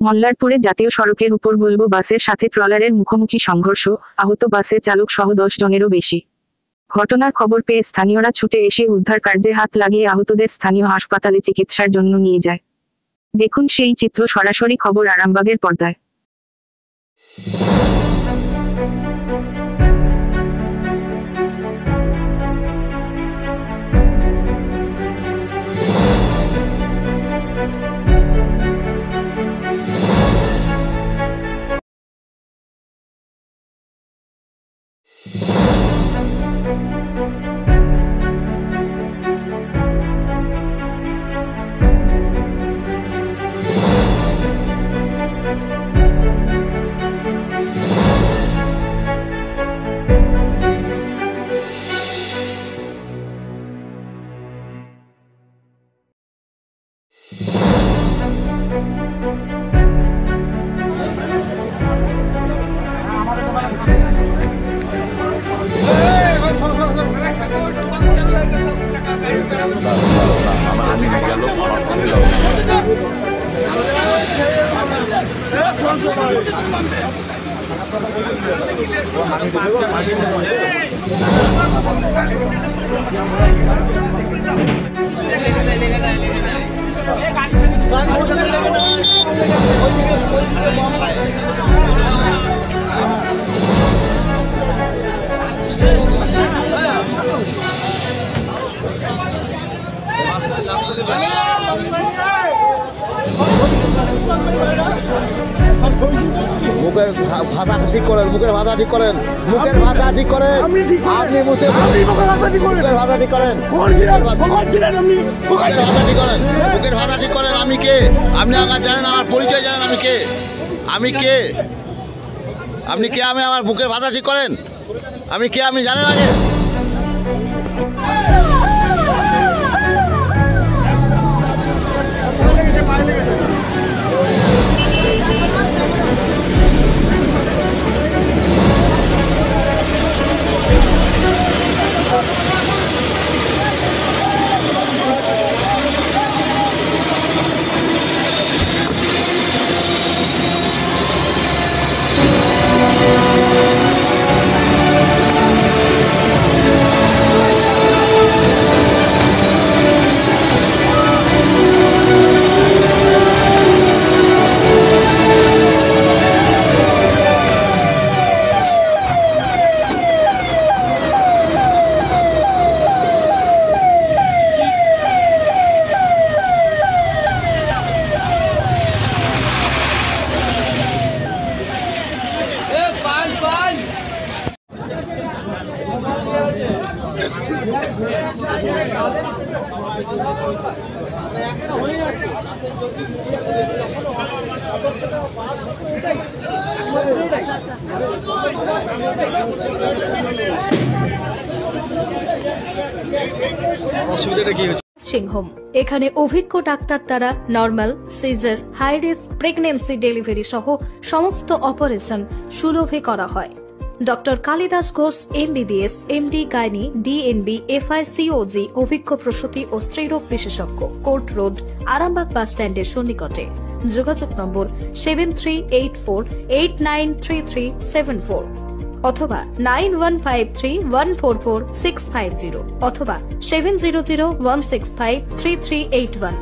মল্লারপুরে জাতীয় সড়কের উপর ভলভো বাসের সাথে ট্রলারের মুখোমুখি সংঘর্ষ, আহত বাসের চালক সহ 10 জনেরও বেশি। ঘটনার খবর পেয়ে স্থানীয়রা ছুটে এসে উদ্ধার কার্যে হাত লাগিয়ে আহতদের স্থানীয় হাসপাতালে চিকিৎসার জন্য নিয়ে যায়। দেখুন সেই চিত্র সরাসরি খবর আরামবাগের পর্দায়। মুখের ভাষা ঠিক করেন, মুখের ভাষা ঠিক করেন, মুখের ভাষা ঠিক করেন। আপনি মুখের ভাষা ঠিক করেন, মুখের ভাষা ঠিক করেন, মুখের ভাষা ঠিক করেন। আমি কে আপনি আগে জানেন, আমার পরিচয় জানেন আমি কে, আমি কে, আপনি কে, আমি আমার মুখের ভাষা ঠিক করেন। আমি কে আপনি জানেন আগে? সিংহম এখানে অভিজ্ঞ ডাক্তার দ্বারা normal, caesar, high risk pregnancy, delivery সহ সমস্ত অপারেশন সুলভে করা হয়। Doctor Kalidas Ghosh MBBS, MD gynae, DNB, FICOG অভিজ্ঞ প্রসূতি ও স্ত্রীরোগ বিশেষজ্ঞ, কোর্ট রোড, আরামবাগ বাস স্ট্যান্ডের সন্নিকটে। যোগাযোগ নম্বর 7384893374 অথবা 9153144650 অথবা 7001653381।